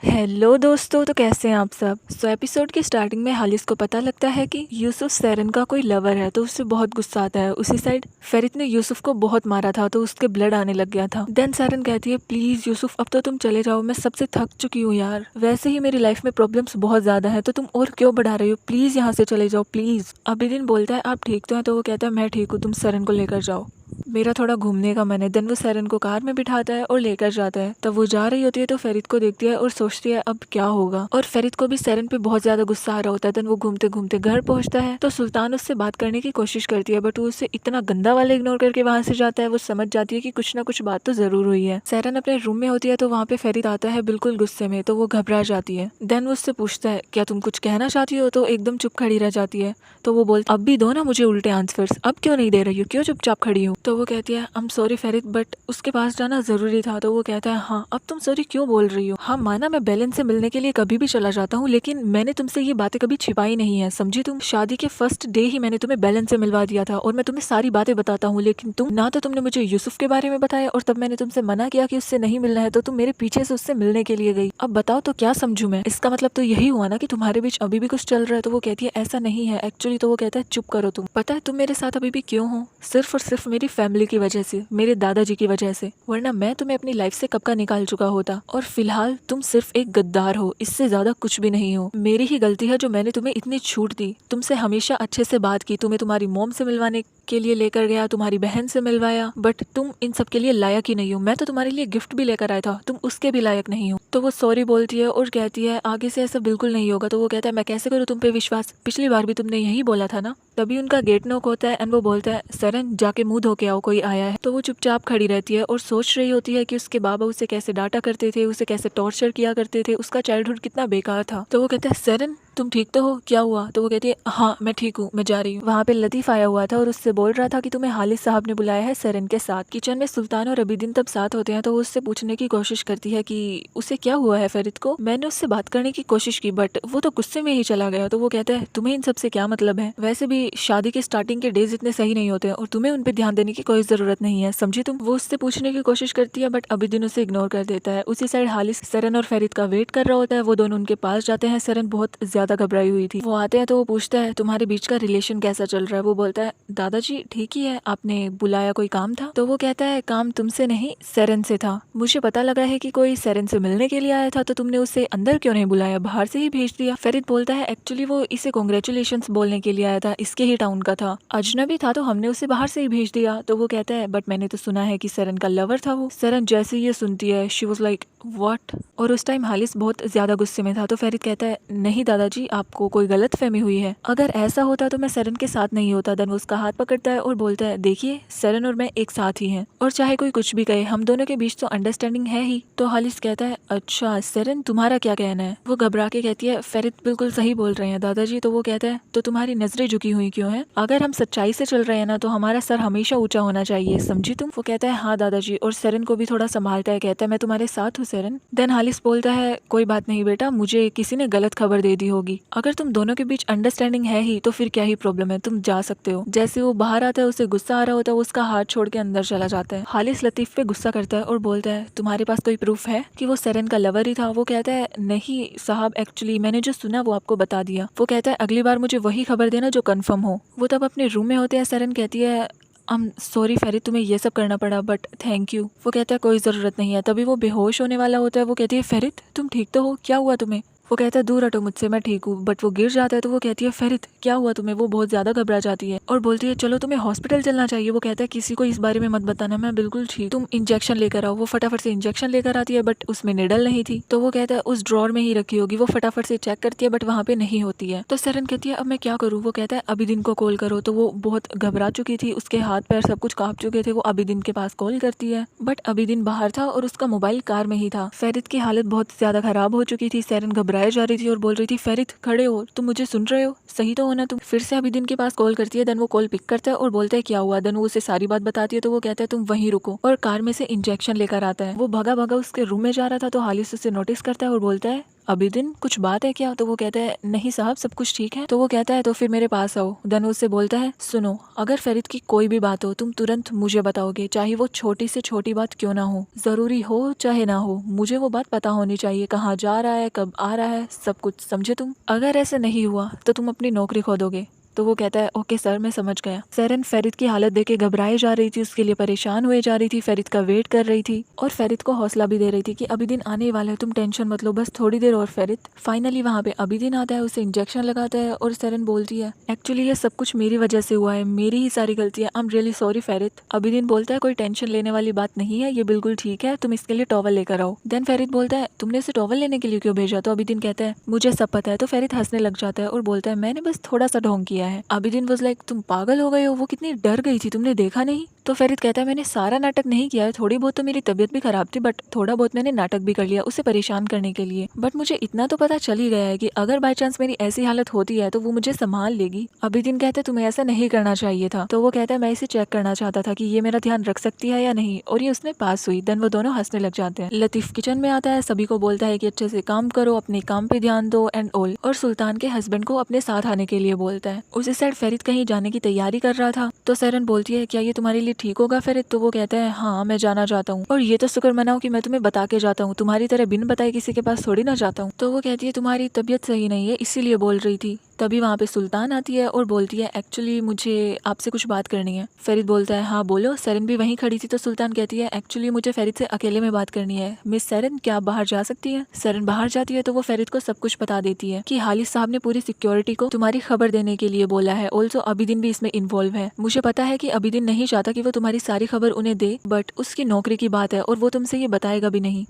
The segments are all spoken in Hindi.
हेलो दोस्तों, तो कैसे हैं आप सब। एपिसोड की स्टार्टिंग में हालिस को पता लगता है कि यूसुफ सेरन का कोई लवर है, तो उससे बहुत गुस्सा आता है। उसी साइड फेरित ने यूसुफ को बहुत मारा था, तो उसके ब्लड आने लग गया था। देन सेरन कहती है, प्लीज यूसुफ अब तो तुम चले जाओ, मैं सबसे थक चुकी हूँ यार। वैसे ही मेरी लाइफ में प्रॉब्लम्स बहुत ज्यादा है, तो तुम और क्यों बढ़ा रही हो, प्लीज यहाँ से चले जाओ प्लीज। अबिदीन बोलता है, आप ठीक तो है? तो वो कहता है, मैं ठीक हूँ, तुम सेरन को लेकर जाओ, मेरा थोड़ा घूमने का मन है। देन वो सेरन को कार में बिठाता है और लेकर जाता है। तब वो जा रही होती है तो फेरित को देखती है और सोचती है अब क्या होगा। और फेरित को भी सेरन पे बहुत ज्यादा गुस्सा आ रहा होता है। देन वो घूमते घूमते घर पहुंचता है तो सुल्तान उससे बात करने की कोशिश करती है, बट वो उससे इतना गंदा वाला इग्नोर करके वहां से जाता है। वो समझ जाती है कि कुछ ना कुछ बात तो जरूर हुई है। सेरन अपने रूम में होती है तो वहाँ पे फेरित आता है बिल्कुल गुस्से में, तो वो घबरा जाती है। देन वो उससे पूछता है, क्या तुम कुछ कहना चाहती हो? तो एकदम चुप खड़ी रह जाती है। तो वो बोलती, अब भी दो ना मुझे उल्टे आंसर्स, अब क्यों नहीं दे रही हो, क्यों चुपचाप खड़ी हो? तो वो कहती है, आई एम सॉरी फेरित, बट उसके पास जाना जरूरी था। तो वो कहता है, हाँ अब तुम सॉरी क्यों बोल रही हो? हाँ माना मैं बेलन से मिलने के लिए कभी भी चला जाता हूँ, लेकिन मैंने तुमसे ये बातें कभी छिपाई नहीं है, समझी तुम। शादी के फर्स्ट डे ही मैंने तुम्हें बेलन से मिलवा दिया था और मैं तुम्हें सारी बातें बताता हूँ, लेकिन तुम ना तो तुमने मुझे यूसुफ के बारे में बताया, और तब मैंने तुमसे मना किया कि उससे नहीं मिलना है तो तुम मेरे पीछे से उससे मिलने के लिए गई। अब बताओ तो क्या समझू मैं? इसका मतलब तो यही हुआ ना कि तुम्हारे बीच अभी भी कुछ चल रहा है। तो वो कहती है, ऐसा नहीं है एक्चुअली। तो वो कहता है, चुप करो तुम, पता है तुम मेरे साथ अभी भी क्यों हो? सिर्फ और सिर्फ मेरी फैमिली की वजह से, मेरे दादाजी की वजह से, वरना मैं तुम्हें अपनी लाइफ से कब का निकाल चुका होता। और फिलहाल तुम सिर्फ एक गद्दार हो, इससे ज्यादा कुछ भी नहीं हो। मेरी ही गलती है जो मैंने तुम्हें इतनी छूट दी, तुमसे हमेशा अच्छे से बात की, तुम्हें तुम्हारी मॉम से मिलवाने के लिए लेकर गया, तुम्हारी बहन से मिलवाया, बट तुम इन सब के लिए लायक ही नहीं हो। मैं तो तुम्हारे लिए गिफ्ट भी लेकर आया था, तुम उसके भी लायक नहीं हो। तो वो सॉरी बोलती है और कहती है, आगे से ऐसा बिल्कुल नहीं होगा। तो वो कहता है, मैं कैसे करूँ तुम पे विश्वास, पिछली बार भी तुमने यही बोला था ना। तभी उनका गेट नॉक होता है एंड वो बोलता है, सरन जाके मुंह धो के आओ, कोई आया है। तो वो चुपचाप खड़ी रहती है और सोच रही होती है कि उसके बाबा उसे कैसे डांटा करते थे, उसे कैसे टॉर्चर किया करते थे, उसका चाइल्डहुड कितना बेकार था। तो वो कहता है, सरन तुम ठीक तो हो, क्या हुआ? तो वो कहती है, हाँ मैं ठीक हूँ, मैं जा रही हूँ। वहाँ पे लतीफ आया हुआ था और उससे बोल रहा था कि तुम्हें हालिस साहब ने बुलाया है सरन के साथ। किचन में सुल्तान और अबिदीन तब साथ होते हैं, तो वो उससे पूछने की कोशिश करती है कि उसे क्या हुआ है फेरित को। मैंने उससे बात करने की कोशिश की बट वो तो गुस्से में ही चला गया। तो वो कहता है, तुम्हें इन सब से क्या मतलब है? वैसे भी शादी के स्टार्टिंग के डेज इतने सही नहीं होते और तुम्हें उन पे ध्यान देने की कोई जरूरत नहीं है, समझी तुम। वो उससे पूछने की कोशिश करती है बट अबिदीन उसे इग्नोर कर देता है। उसी साइड हालिस सरन और फेरित का वेट कर रहा होता है। वो दोनों उनके पास जाते हैं। सरन बहुत ज्यादा घबराई हुई थी। वो आते हैं तो वो पूछता है, तुम्हारे बीच का रिलेशन कैसा चल रहा है? वो बोलता है, दादाजी ठीक ही है, आपने बुलाया कोई काम था? तो वो कहता है, काम तुमसे नहीं सेरन से था। मुझे पता लगा है कि कोई सेरन से मिलने के लिए आया था, तो तुमने उसे अंदर क्यों नहीं बुलाया, बाहर से ही भेज दिया? फेरित बोलता है, एक्चुअली वो इसे कॉन्ग्रेचुलेशंस बोलने के लिए आया था, इसके ही टाउन का था, अजनबी था तो हमने उसे बाहर से ही भेज दिया। तो वो कहता है, बट मैंने तो सुना है कि सेरन का लवर था वो। सेरन जैसे ये सुनती है शी वाज लाइक व्हाट। और उस टाइम हालिस बहुत ज्यादा गुस्से में था। तो फेरित कहता है, नहीं दादाजी आपको कोई गलत फहमी हुई है, अगर ऐसा होता तो मैं सेरन के साथ नहीं होता। देन वो उसका हाथ पकड़ता है और बोलता है, देखिए सेरन और मैं एक साथ ही हैं, और चाहे कोई कुछ भी कहे हम दोनों के बीच तो अंडरस्टैंडिंग है ही। तो हालिस कहता है, अच्छा सेरन तुम्हारा क्या कहना है? वो घबरा के कहती है, फेरित बिल्कुल सही बोल रहे हैं दादाजी। तो वो कहता है, तो तुम्हारी नजरें झुकी हुई क्यों है? अगर हम सच्चाई से चल रहे हैं ना तो हमारा सर हमेशा ऊंचा होना चाहिए, समझी तुम। वो कहता है, हाँ दादाजी, और सेरन को भी थोड़ा संभालता है, कहता है, मैं तुम्हारे साथ हूँ सेरन। देन हालिस बोलता है, कोई बात नहीं बेटा, मुझे किसी ने गलत खबर दे दी होगी, अगर तुम दोनों के बीच अंडरस्टैंडिंग है ही तो फिर क्या ही प्रॉब्लम है, तुम जा सकते हो। जैसे वो बाहर आता है उसे गुस्सा आ रहा होता है, वो उसका हाथ छोड़ के अंदर चला जाता है। हालिस लतीफ पे गुस्सा करता है और बोलता है, तुम्हारे पास कोई प्रूफ है कि वो सेरन का लवर ही था? वो कहता है, नहीं साहब, एक्चुअली मैंने जो सुना वो आपको बता दिया। वो कहता है, अगली बार मुझे वही खबर देना जो कंफर्म हो। वो तब अपने रूम में होते हैं। सेरन कहती है, सॉरी फेरित, तुम्हें ये सब करना पड़ा बट थैंक यू। वो कहता है, कोई ज़रूरत नहीं है। तभी वो बेहोश होने वाला होता है। वो कहती है, फेरित तुम ठीक तो हो, क्या हुआ तुम्हें? वो कहता है, दूर हटो मुझसे, मैं ठीक हूँ। बट वो गिर जाता है। तो वो कहती है, फेरित क्या हुआ तुम्हें? वो बहुत ज़्यादा घबरा जाती है और बोलती है, चलो तुम्हें हॉस्पिटल चलना चाहिए। वो कहता है, किसी को इस बारे में मत बताना, मैं बिल्कुल ठीक, तुम इंजेक्शन लेकर आओ। वो फटाफट से इंजेक्शन लेकर आती है बट उसमें निडल नहीं थी। तो वो कहता है, उस ड्रॉर में ही रखी होगी। वो फटाफट से चेक करती है बट वहाँ पे नहीं होती है। तो सरन कहती है, अब मैं क्या करूँ? वो कहता है, अबिदीन को कॉल करो। तो वो बहुत घबरा चुकी थी, उसके हाथ पैर सब कुछ कांप चुके थे। वो अबिदीन के पास कॉल करती है बट अबिदीन बाहर था और उसका मोबाइल कार में ही था। फेरित की हालत बहुत ज्यादा खराब हो चुकी थी। सरन घबराए जा रही थी और बोल रही थी, फेरित खड़े हो, तुम मुझे सुन रहे हो, सही तो हो ना तुम? फिर से अबिदीन के पास कॉल करती है। देन वो कॉल पिक करता है और बोलता है, क्या हुआ? देन वो उसे सारी बात बताती है। तो वो कहता है, तुम वहीं रुको, और कार में से इंजेक्शन लेकर आता है। वो भगा भगा उसके रूम में जा रहा था तो हालिस उसे नोटिस करता है और बोलता है, अबिदिन कुछ बात है क्या? तो वो कहता है नहीं साहब सब कुछ ठीक है। तो वो कहता है तो फिर मेरे पास आओ। देन उससे बोलता है सुनो, अगर फेरित की कोई भी बात हो तुम तुरंत मुझे बताओगे, चाहे वो छोटी से छोटी बात क्यों ना हो, जरूरी हो चाहे ना हो, मुझे वो बात पता होनी चाहिए, कहाँ जा रहा है, कब आ रहा है, सब कुछ समझे तुम? अगर ऐसे नहीं हुआ तो तुम अपनी नौकरी खो दोगे। तो वो कहता है ओके सर मैं समझ गया। सेरेन फेरित की हालत देख के घबराई जा रही थी, उसके लिए परेशान हुए जा रही थी, फेरित का वेट कर रही थी और फेरित को हौसला भी दे रही थी कि अबिदिन आने वाला है, तुम टेंशन मत लो, बस थोड़ी देर और। फेरित फाइनली वहाँ पे अबिदिन आता है, उसे इंजेक्शन लगाता है और सेरेन बोलती है एक्चुअली ये सब कुछ मेरी वजह से हुआ है, मेरी ही सारी गलती है, I am really sorry फेरित। Abidin बोलता है कोई टेंशन लेने वाली बात नहीं है, ये बिल्कुल ठीक है, तुम इसके लिए टॉवल लेकर आओ। देन फेरित बोलता है तुमने इसे टॉवल लेने के लिए क्यों भेजा? तो अबिदिन कहता है मुझे सब पता है। तो फेरित हंसने लग जाता है और बोलता है मैंने बस थोड़ा सा ढोंग किया है। अबिदिन वाज लाइक तुम पागल हो गए हो, वो कितनी डर गई थी, तुमने देखा नहीं? तो फेरित कहता है मैंने सारा नाटक नहीं किया है, थोड़ी बहुत तो मेरी तबीयत भी खराब थी, बट थोड़ा बहुत मैंने नाटक भी कर लिया उसे परेशान करने के लिए, बट मुझे इतना तो पता चल ही गया है कि अगर बाय चांस मेरी ऐसी हालत होती है तो वो मुझे संभाल लेगी। अबिदिन कहते तुम्हें ऐसा नहीं करना चाहिए था। तो वो कहता है मैं इसे चेक करना चाहता था कि ये मेरा ध्यान रख सकती है या नहीं, और ये उसमें पास हुई। देन वो दोनों हंसने लग जाते हैं। लतीफ किचन में आता है, सभी को बोलता है कि अच्छे से काम करो, अपने काम पे ध्यान दो एंड ऑल, और सुल्तान के हस्बैंड को अपने साथ आने के लिए बोलता है। उसी साइड फेरित कहीं जाने की तैयारी कर रहा था, तो सेरेन बोलती है क्या ये तुम्हारे लिए ठीक होगा फेरित? तो वो कहता है हाँ मैं जाना चाहता हूँ, और ये तो शुक्र मनाओ कि मैं तुम्हें बता के जाता हूँ, तुम्हारी तरह बिन बताए किसी के पास थोड़ी ना जाता हूँ। तो वो कहती है तुम्हारी तबीयत सही नहीं है इसीलिए बोल रही थी। तभी वहाँ पे सुल्तान आती है और बोलती है एक्चुअली मुझे आपसे कुछ बात करनी है। फेरित बोलता है हाँ बोलो। सेरेन भी वहीं खड़ी थी, तो सुल्तान कहती है एक्चुअली मुझे फेरित से अकेले में बात करनी है। मिस सेरेन क्या आप बाहर जा सकती हैं? सेरेन बाहर जाती है तो वो फेरित को सब कुछ बता देती है कि हालिस साहब ने पूरी सिक्योरिटी को तुम्हारी खबर देने के लिए बोला है, ऑल्सो अबिदिन भी इसमें इन्वॉल्व है। मुझे पता है कि अबिदिन नहीं चाहता कि वो तुम्हारी सारी खबर उन्हें दे, बट उसकी नौकरी की बात है और वो तुमसे ये बताएगा भी नहीं,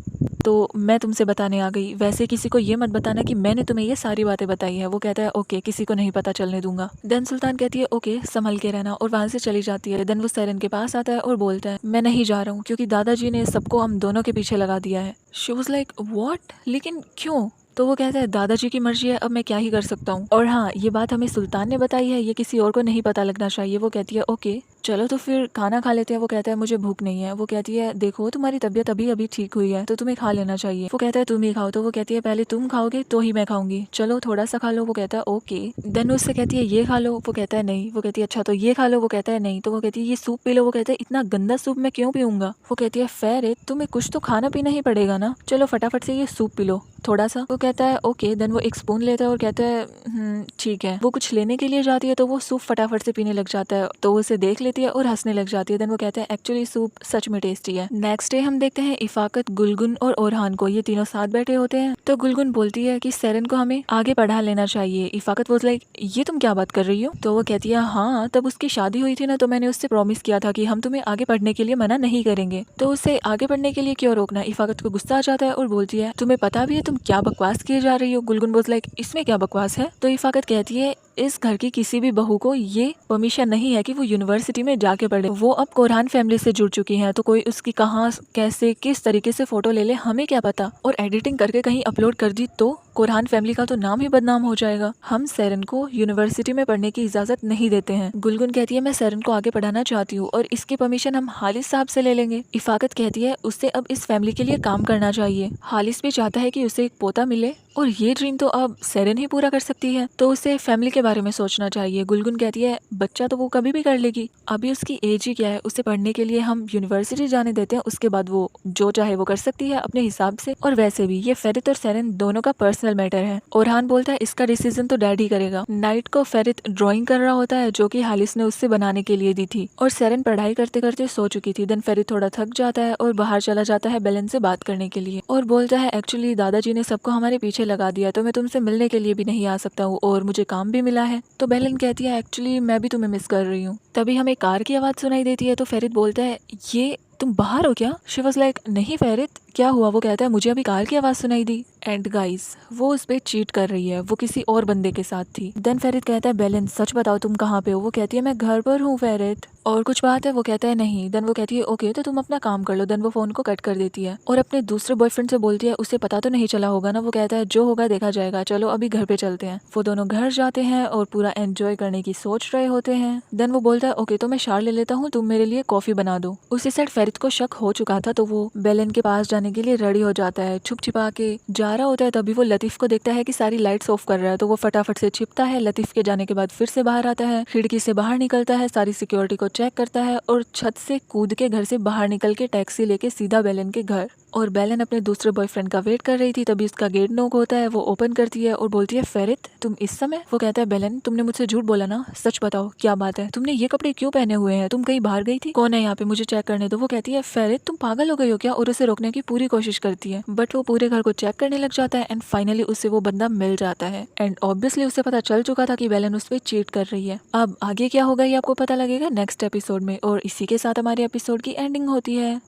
तो मैं तुमसे बताने आ गई। वैसे किसी को ये मत बताना कि मैंने तुम्हें ये सारी बातें बताई है। वो कहता है ओके किसी को नहीं पता चलने दूंगा। देन सुल्तान कहती है ओके संभल के रहना, और वहां से चली जाती है। देन वो सेरेन के पास आता है और बोलता है मैं नहीं जा रहा हूँ क्योंकि दादाजी ने सबको हम दोनों के पीछे लगा दिया है। शी वाज लाइक व्हाट, लेकिन क्यों? तो वो कहता है दादाजी की मर्जी है, अब मैं क्या ही कर सकता हूँ। और हाँ ये बात हमें सुल्तान ने बताई है, ये किसी और को नहीं पता लगना चाहिए। वो कहती है ओके चलो तो फिर खाना खा लेते हैं। वो कहता है मुझे भूख नहीं है। वो कहती है देखो तुम्हारी तबीयत अभी अभी ठीक हुई है तो तुम्हें खा लेना चाहिए। वो कहता है तुम ही खाओ। तो वो कहती है पहले तुम खाओगे तो ही मैं खाऊंगी, चलो थोड़ा सा खा लो। वो कहता है ओके। देन उससे कहती है ये खा लो। वो कहता है नहीं। वो कहती है अच्छा तो ये खा लो। वो कहता है नहीं। तो वो कहती है ये सूप पी लो। वो कहता है इतना गंदा सूप मैं क्यों पीऊंगा? वो कहती है फेरित तुम्हें कुछ तो खाना पीना ही पड़ेगा ना, चलो फटाफट से ये सूप पी लो थोड़ा सा। वो कहता है ओके। देन वो एक स्पून लेता है और कहता है ठीक है। वो कुछ लेने के लिए जाती है तो वो सूप फटाफट से पीने लग जाता है, तो वो उसे देख लेती है और हंसने लग जाती है। देन वो कहता है एक्चुअली सूप सच में टेस्टी है। नेक्स्ट डे हम देखते हैं इफाकत, गुलगुन और ओरहान को, ये तीनों साथ बैठे होते हैं। तो गुलगुन बोलती है कि सेरेन को हमें आगे पढ़ा लेना चाहिए। इफाकत वाज लाइक ये तुम क्या बात कर रही हो? तो वो कहती है हाँ तब उसकी शादी हुई थी ना, तो मैंने उससे प्रॉमिस किया था कि हम तुम्हें आगे पढ़ने के लिए मना नहीं करेंगे, तो उसे आगे पढ़ने के लिए क्यों रोकना? इफाकत को गुस्सा आ जाता है और बोलती है तुम्हें पता भी है तुम क्या बकवास किए जा रही हो? गुलगुन वाज लाइक इसमें क्या बकवास है? तो इफाकत कहती है इस घर की किसी भी बहू को ये परमिशन नहीं है कि वो यूनिवर्सिटी में जाके पढ़े। वो अब कोरहान फैमिली से जुड़ चुकी हैं, तो कोई उसकी कहाँ कैसे किस तरीके से फोटो ले ले हमें क्या पता, और एडिटिंग करके कहीं अपलोड कर दी तो कोरहान फैमिली का तो नाम ही बदनाम हो जाएगा। हम सेरेन को यूनिवर्सिटी में पढ़ने की इजाजत नहीं देते हैं। गुलगुन कहती है मैं सेरेन को आगे पढ़ाना चाहती हूँ और इसकी परमिशन हम हालिस साहब से ले लेंगे। इफाकत कहती है उससे अब इस फैमिली के लिए काम करना चाहिए। हालिस भी चाहता है कि उसे एक पोता मिले और ये ड्रीम तो अब सेरेन ही पूरा कर सकती है, तो उसे फैमिली के बारे में सोचना चाहिए। गुलगुन कहती है बच्चा तो वो कभी भी कर लेगी, अभी उसकी एज ही क्या है, उसे पढ़ने के लिए हम यूनिवर्सिटी जाने देते हैं, उसके बाद वो जो चाहे वो कर सकती है अपने हिसाब से। और वैसे भी ये फेरित और सेरेन दोनों का पर्सनल मैटर है। ओरहान बोलता है इसका डिसीजन तो डैड ही करेगा। नाइट को फेरित ड्राइंग कर रहा होता है जो कि हालिस ने उससे बनाने के लिए दी थी, और सेरेन पढ़ाई करते करते सो चुकी थी। देन फेरित थोड़ा थक जाता है और बाहर चला जाता है बेलन से बात करने के लिए, और बोलता है एक्चुअली दादाजी ने सबको हमारे पीछे लगा दिया, तो मैं तुमसे मिलने के लिए भी नहीं आ सकता हूँ और मुझे काम भी मिला है। तो बेलन कहती है एक्चुअली मैं भी तुम्हें मिस कर रही हूँ। तभी हमें कार की आवाज सुनाई देती है, तो फेरित बोलता है ये तुम बाहर हो क्या? शी वाज लाइक नहीं फेरित क्या हुआ? वो कहता है मुझे अभी कार की आवाज सुनाई दी। एंड गाइस वो उस पे चीट कर रही है, वो किसी और बंदे के साथ थी। देन फेरित कहता है बेलन सच बताओ तुम कहाँ पे हो? वो कहती है मैं घर पर हूँ फेरित, और कुछ बात है? वो कहता है नहीं। देन वो कहती है ओके तो तुम अपना काम कर लो। देन वो फोन को कट कर देती है और अपने दूसरे बॉयफ्रेंड से बोलती है उसे पता तो नहीं चला होगा ना? वो कहता है जो होगा देखा जाएगा, चलो अभी घर पे चलते हैं। वो दोनों घर जाते हैं और पूरा एंजॉय करने की सोच रहे होते हैं। देन वो बोलता है ओके तो मैं शार ले लेता हूँ, तुम मेरे लिए कॉफी बना दो। उसी साइड फेरित को शक हो चुका था, तो वो बेलन के पास जाने जाने के लिए रेडी हो जाता है। छुप छिपा के जा रहा होता है, तभी वो लतीफ़ को देखता है कि सारी लाइट्स ऑफ कर रहा है, तो वो फटाफट से छिपता है। लतीफ़ के जाने के बाद फिर से बाहर आता है, खिड़की से बाहर निकलता है, सारी सिक्योरिटी को चेक करता है और छत से कूद के घर से बाहर निकल के टैक्सी लेके सीधा बेलन के घर। और बेलन अपने दूसरे बॉयफ्रेंड का वेट कर रही थी, तभी उसका गेट नॉक होता है। वो ओपन करती है और बोलती है, फेरित तुम इस समय? वो कहता है, बेलन तुमने मुझसे झूठ बोला ना, सच बताओ क्या बात है, तुमने ये कपड़े क्यों पहने हुए हैं, तुम कहीं बाहर गई थी? कौन है यहाँ पे, मुझे चेक करने दो। वो कहती है, फेरित तुम पागल हो गई हो क्या? और उसे रोकने की पूरी कोशिश करती है, बट वो पूरे घर को चेक करने लग जाता है एंड फाइनली उसे वो बंदा मिल जाता है। एंड ऑब्वियसली उसे पता चल चुका था कि बेलन उस पर चीट कर रही है। अब आगे क्या होगा ये आपको पता लगेगा नेक्स्ट एपिसोड में, और इसी के साथ हमारे एपिसोड की एंडिंग होती है।